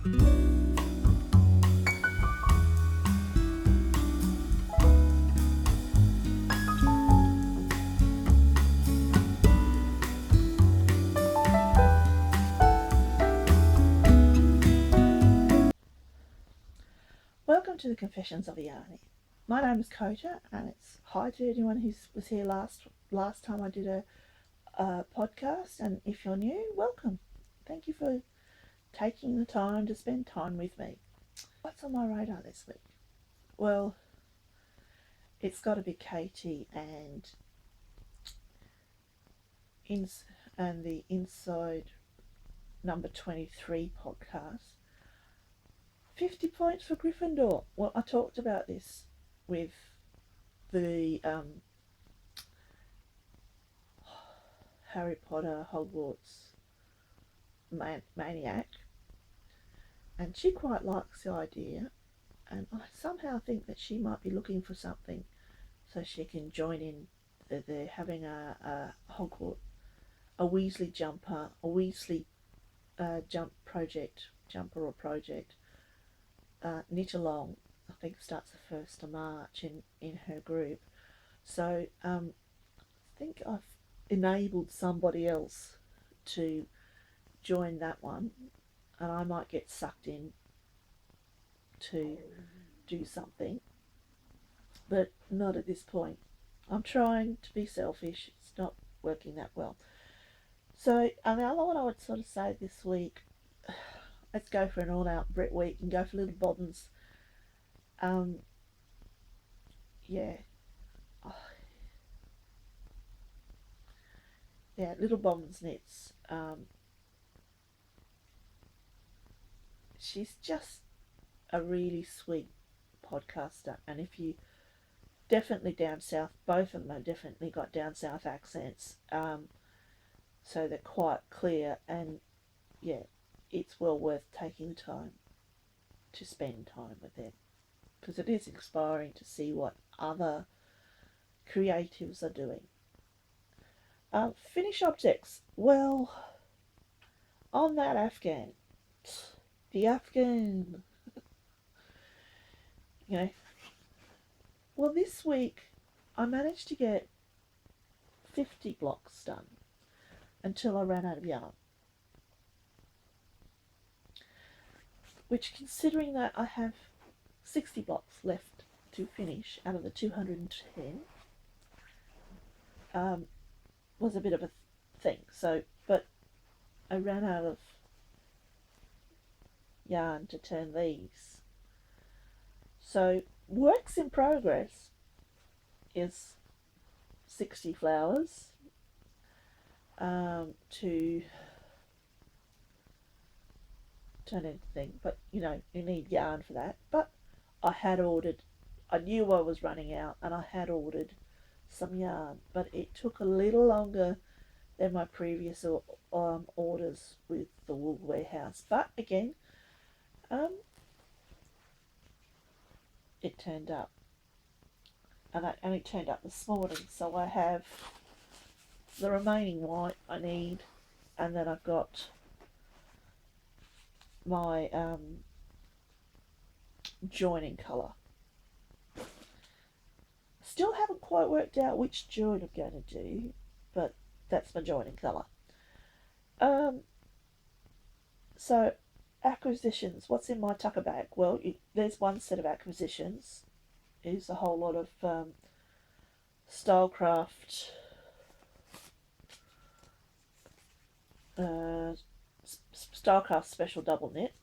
Welcome to the Confessions of a Yarnie. My name is Kota, and it's hi to anyone who was here last time I did a podcast, and if you're new, welcome. Thank you for taking the time to spend time with me. What's on my radar this week? Well, it's got to be Katie and the Inside number 23 podcast. 50 points for Gryffindor. Well, I talked about this with the Harry Potter Hogwarts maniac, and she quite likes the idea, and I somehow think that she might be looking for something so she can join in. They're having a Hogwarts, a Weasley jumper, a Weasley jumper or project. Knit along, I think starts the 1st of March in her group. So I think I've enabled somebody else to join that one, and I might get sucked in to do something, but not at this point. I'm trying to be selfish. It's not working that well. So the other one I would sort of say this week, let's go for an all-out Brit week and go for little bobbins. Little bobbins knits. She's just a really sweet podcaster, and if you definitely down south, both of them have definitely got down south accents, so they're quite clear, and it's well worth taking the time to spend time with them, because it is inspiring to see what other creatives are doing. Finish objects. Well, on that afghan, the afghan, well, this week I managed to get 50 blocks done until I ran out of yarn. Which, considering that I have 60 blocks left to finish out of the 210, was a bit of a thing. So, but I ran out of yarn to turn these. So, works in progress is 60 flowers to turn anything, but you need yarn for that. But I knew I was running out, and I had ordered some yarn, but it took a little longer than my previous orders with the Wool Warehouse. But again, it turned up, and it only turned up this morning, so I have the remaining white I need, and then I've got my joining colour. Still haven't quite worked out which join I'm going to do, but that's my joining colour. So acquisitions, what's in my tucker bag? Well, there's one set of acquisitions. Is a whole lot of Stylecraft Stylecraft Special double knit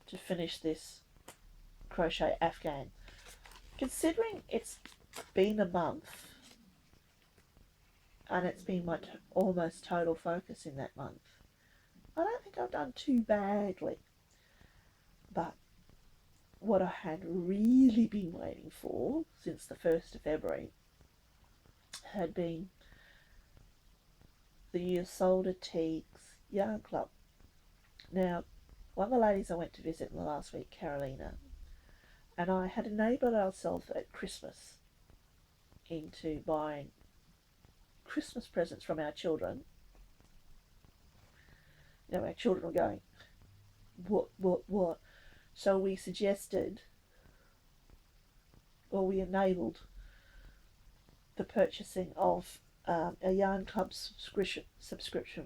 to finish this crochet afghan. Considering it's been a month, and it's been my almost total focus in that month, I don't think I've done too badly. But what I had really been waiting for since the 1st of February had been the Isolde Teague's Yarn Club. Now, one of the ladies I went to visit in the last week, Carolina, and I had enabled ourselves at Christmas into buying Christmas presents from our children. Our children were going, what. So we suggested, or we enabled the purchasing of a Yarn Club subscription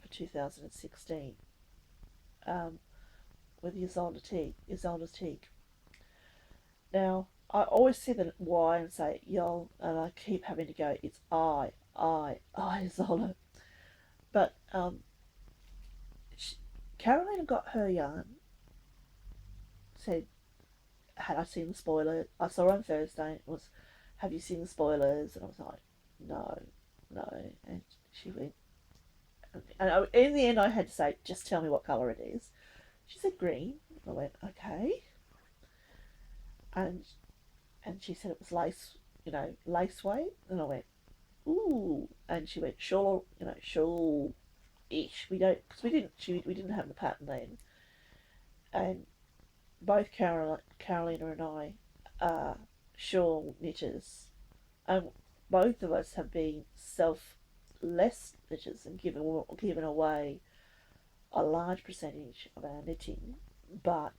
for 2016 with Isolde Teague. Now, I always see the Y and say y'all, and I keep having to go, it's I, Isolde. But Carolina got her yarn, said, had I seen the spoiler? I saw her on Thursday, it was, have you seen the spoilers? And I was like, no. And she went, and in the end I had to say, just tell me what colour it is. She said green. I went, okay. And she said it was lace, lace weight. And I went, ooh. And she went, shawl, shawl-ish. We didn't have the pattern then. And both Carolina and I are shawl knitters. And both of us have been selfless knitters and given away a large percentage of our knitting. But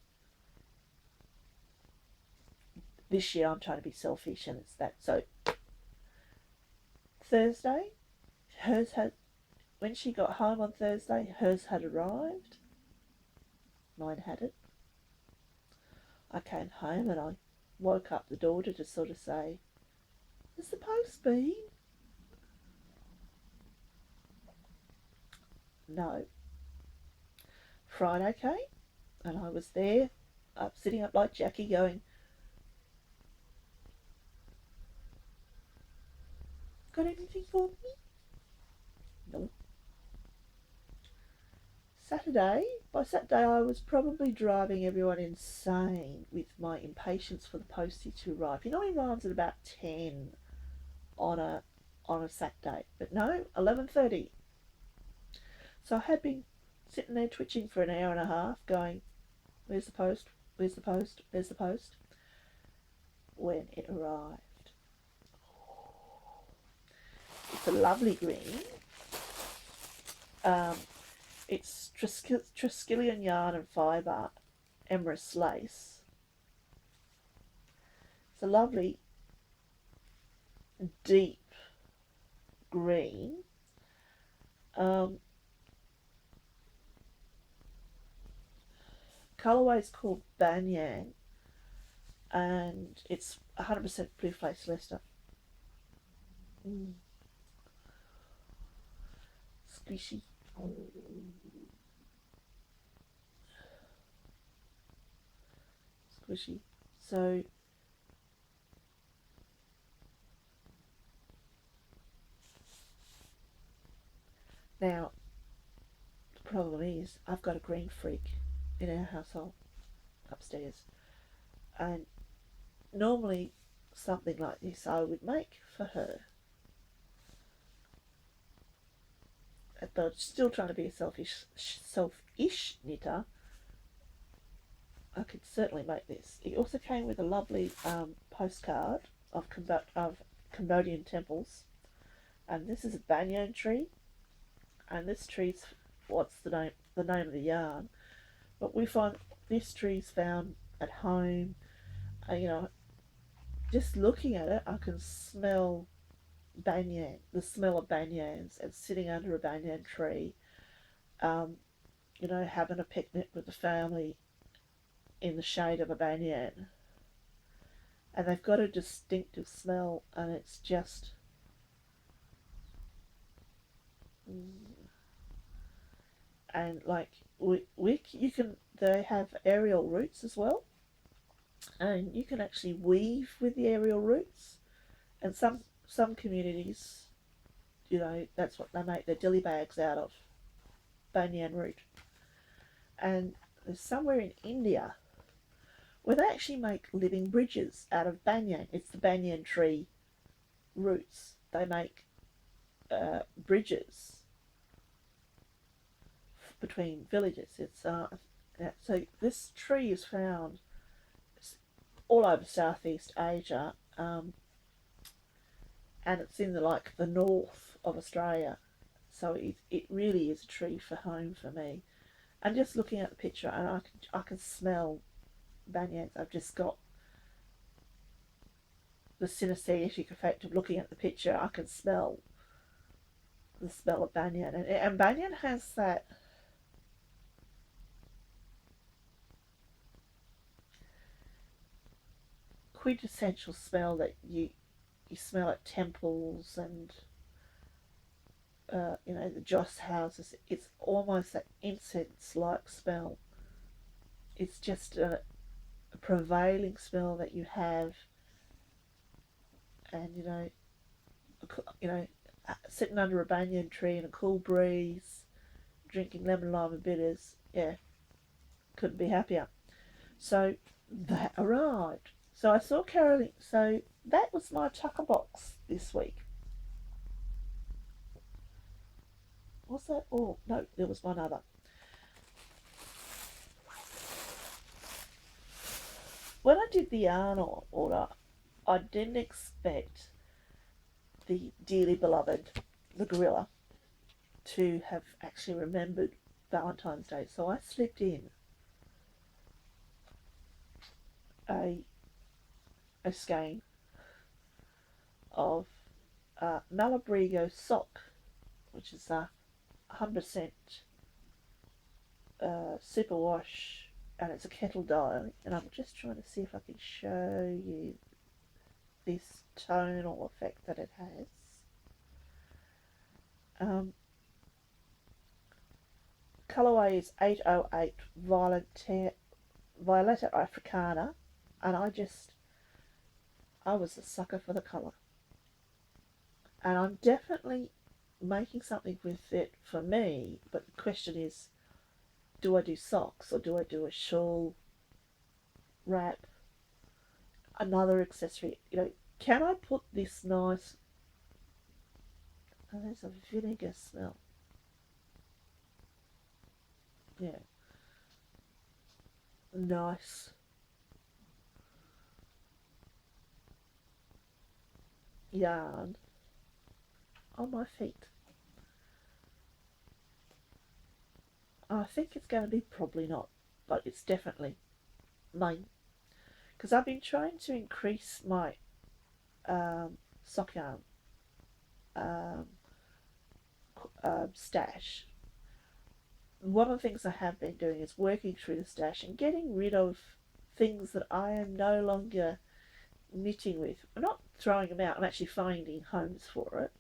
this year I'm trying to be selfish, and it's that. So Thursday, when she got home on Thursday, hers had arrived. Mine hadn't. I came home and I woke up the daughter to sort of say, has the post been? No. Friday came and I was there, sitting up like Jackie going, got anything for me? No. By Saturday I was probably driving everyone insane with my impatience for the postage to arrive. It arrives at about 10 on a Saturday, but no, 11:30. So I had been sitting there twitching for an hour and a half going, where's the post? Where's the post? Where's the post? When it arrived. It's a lovely green. It's Triskelion yarn and Fibre, Emrys lace. It's a lovely deep green. Colourway is called Banyan, and it's 100% blue face Leicester. Squishy. Squishy. So now the problem is I've got a green freak in our household upstairs, and normally something like this I would make for her, but still trying to be a selfish knitter. I could certainly make this. It also came with a lovely postcard of Cambodian temples, and this is a banyan tree, and this tree's what's the name of the yarn, but we find this tree's found at home. Just looking at it, I can smell the smell of banyans, and sitting under a banyan tree, having a picnic with the family in the shade of a banyan, and they've got a distinctive smell, and it's just and like they have aerial roots as well, and you can actually weave with the aerial roots, and some communities, that's what they make their dilly bags out of, banyan root. And there's somewhere in India where they actually make living bridges out of banyan. It's the banyan tree roots. They make bridges between villages. So this tree is found all over Southeast Asia, and it's in the north of Australia. So it really is a tree for home for me. And just looking at the picture, and I can smell banyans. I've just got the synesthetic effect of looking at the picture. I can smell the smell of banyan, and banyan has that quintessential smell that you smell at temples and the joss houses. It's almost that incense-like smell. It's just a prevailing smell that you have, and sitting under a banyan tree in a cool breeze, drinking lemon lime bitters. Yeah, couldn't be happier. So that arrived. So I saw Caroline. So that was my tucker box this week. Was that all? No, there was one other. When I did the yarn order, I didn't expect the dearly beloved, the gorilla, to have actually remembered Valentine's Day. So I slipped in a skein of Malbrigo sock, which is a 100% superwash, and it's a kettle dye, and I'm just trying to see if I can show you this tonal effect that it has. Colourway is 808 Violetta Africana, and I was a sucker for the colour, and I'm definitely making something with it for me. But the question is, do I do socks, or do I do a shawl, wrap, another accessory? Can I put this nice, oh, there's a vinegar smell, yeah, nice yarn on my feet? I think it's going to be probably not, but it's definitely mine, because I've been trying to increase my sock yarn stash. One of the things I have been doing is working through the stash and getting rid of things that I am no longer knitting with. I'm not throwing them out, I'm actually finding homes for it,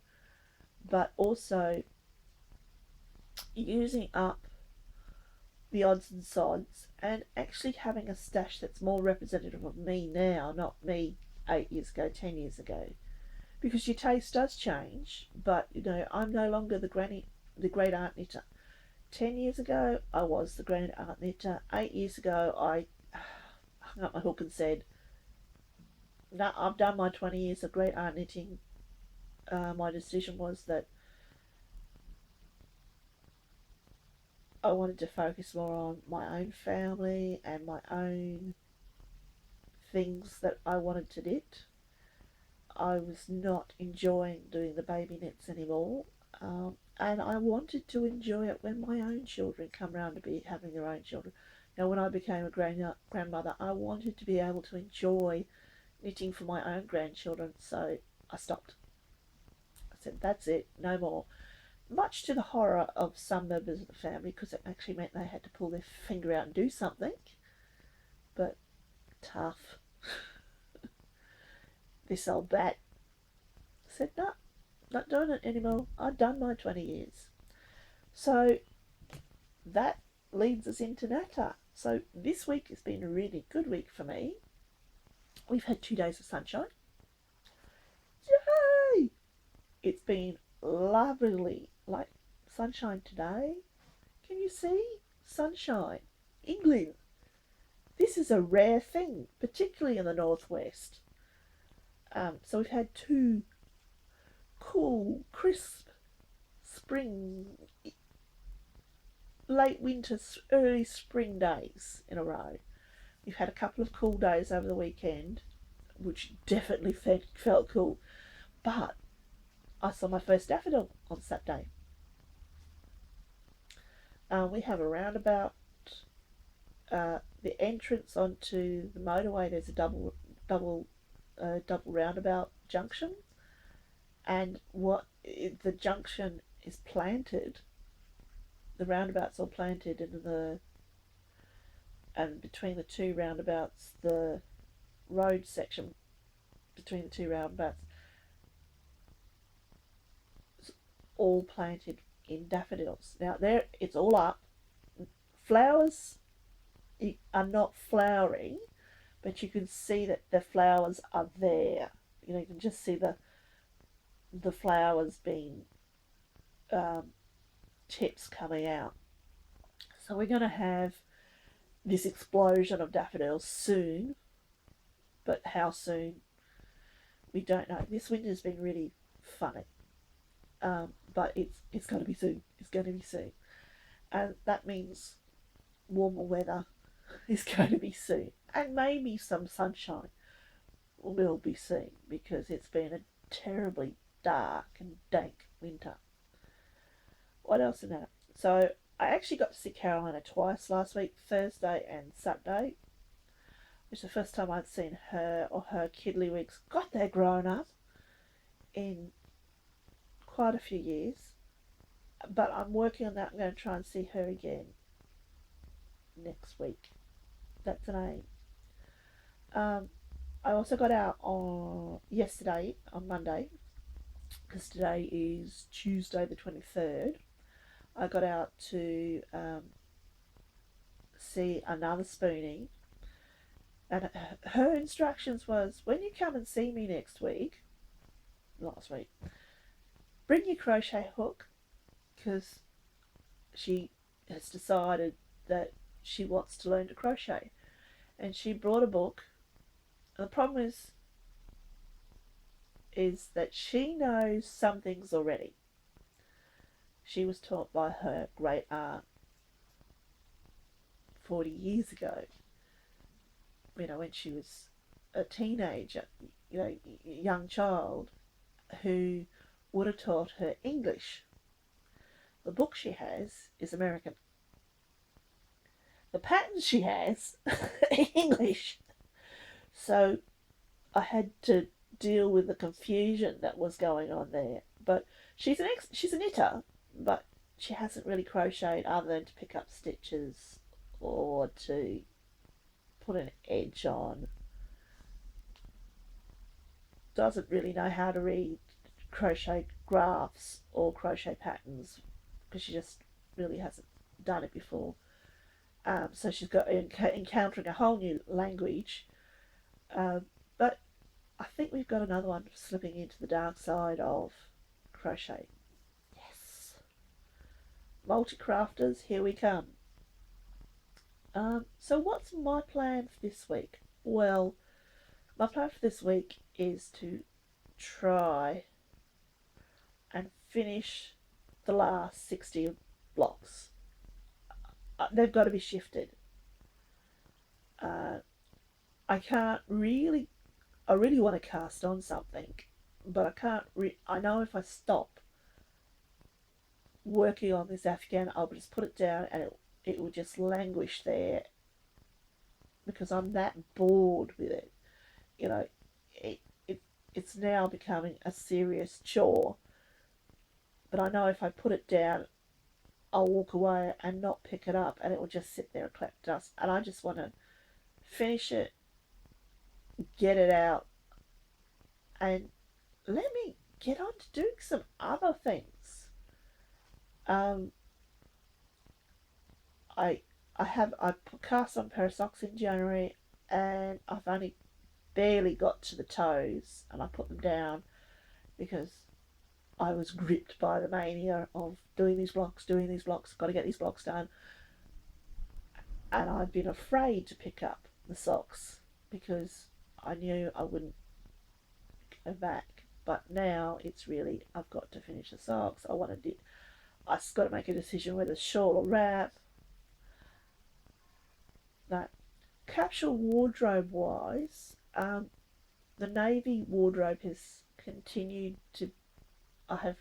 but also using up the odds and sods and actually having a stash that's more representative of me now, not me 8 years ago, 10 years ago. Because your taste does change, but I'm no longer the great aunt knitter. 10 years ago, I was the great aunt knitter. 8 years ago, I hung up my hook and said, no, I've done my 20 years of great aunt knitting. My decision was that I wanted to focus more on my own family and my own things that I wanted to knit. I was not enjoying doing the baby knits anymore, and I wanted to enjoy it when my own children come round to be having their own children. Now, when I became a grandmother, I wanted to be able to enjoy knitting for my own grandchildren, so I stopped. I said, that's it, no more. Much to the horror of some members of the family, because it actually meant they had to pull their finger out and do something. But tough. This old bat said, no, not doing it anymore. I've done my 20 years. So that leads us into Knatter. So this week has been a really good week for me. We've had 2 days of sunshine. Yay! It's been lovely, like sunshine today. Can you see? Sunshine. England. This is a rare thing, particularly in the northwest. So we've had 2 cool, crisp spring, late winter, early spring days in a row. We've had a couple of cool days over the weekend, which definitely felt cool. But I saw my first daffodil on Saturday. We have a roundabout. The entrance onto the motorway, there's a double roundabout junction, and the junction is planted. The roundabout's all planted and between the two roundabouts, the road section between the two roundabouts, is all planted in daffodils. Now there, it's all up. Flowers are not flowering, but you can see that the flowers are there. You know, you can just see the flowers being tips coming out. So we're going to have this explosion of daffodils soon, but how soon we don't know. This winter's been really funny, but it's going to be soon. It's going to be soon, and that means warmer weather is going to be soon, and maybe some sunshine will be seen, because it's been a terribly dark and dank winter. What else in that? So I actually got to see Carolina twice last week, Thursday and Saturday, which is the first time I'd seen her or her kiddlywigs. God, they're grown up in quite a few years. But I'm working on that. I'm going to try and see her again next week. That's an aim. I also got out on yesterday, on Monday, because today is Tuesday the 23rd. I got out to see another spoonie, and her instructions was, when you come and see me last week, bring your crochet hook, because she has decided that she wants to learn to crochet, and she brought a book. And the problem is that she knows some things already. She was taught by her great aunt 40 years ago, you know, when she was a teenager, you know, young child, who would have taught her English. The book she has is American. The patterns she has are English. So I had to deal with the confusion that was going on there. But she's a knitter, but she hasn't really crocheted other than to pick up stitches or to put an edge on. Doesn't really know how to read crochet graphs or crochet patterns, because she just really hasn't done it before. So she's got encountering a whole new language. But I think we've got another one slipping into the dark side of crochet. Yes. Multi-crafters, here we come. So what's my plan for this week? Well, my plan for this week is to try and finish the last 60 blocks. They've got to be shifted. I really want to cast on something, but I can't. I know if I stop working on this afghan, I'll just put it down and it will just languish there, because I'm that bored with it. You know, it's now becoming a serious chore. But I know if I put it down, I'll walk away and not pick it up, and it will just sit there and collect dust. And I just want to finish it, get it out, and let me get on to doing some other things. I cast on a pair of socks in January, and I've only barely got to the toes, and I put them down because I was gripped by the mania of doing these blocks, got to get these blocks done. And I've been afraid to pick up the socks because I knew I wouldn't go back. But now it's really, I've got to finish the socks. I've got to make a decision whether shawl or wrap. That capsule wardrobe wise, the navy wardrobe has continued to. I have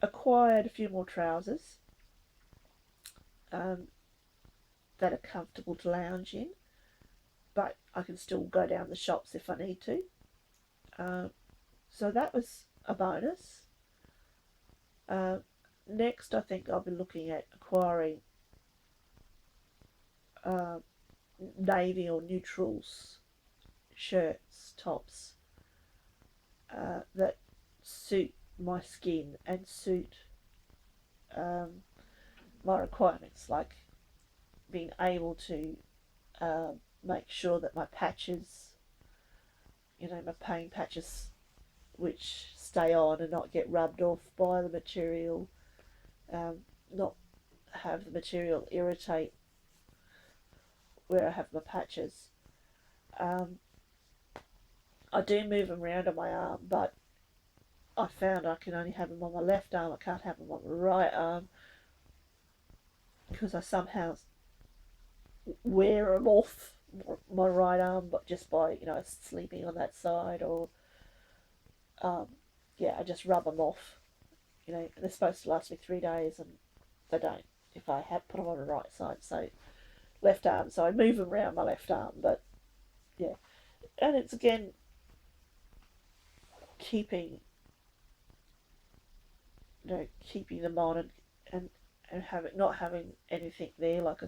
acquired a few more trousers. that are comfortable to lounge in, but I can still go down the shops if I need to. So that was a bonus. Next, I think I'll be looking at acquiring navy or neutrals shirts, tops that suit my skin and suit my requirements, like being able to make sure that my patches, my paint patches, which stay on and not get rubbed off by the material, not have the material irritate where I have my patches. I do move them around on my arm, but I found I can only have them on my left arm. I can't have them on my right arm because I somehow wear them off my right arm, but just by sleeping on that side, or I just rub them off. They're supposed to last me 3 days, and they don't if I have put them on the right side. So left arm, so I move them around my left arm, but yeah, and it's again keeping them on and not having anything there like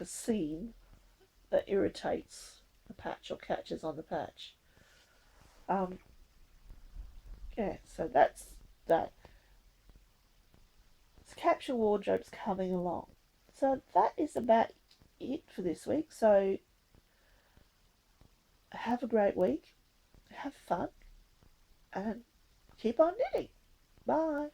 a seam that irritates the patch or catches on the patch. So that's that. So capsule wardrobe's coming along. So that is about it for this week. So have a great week, have fun, and keep on knitting. Bye.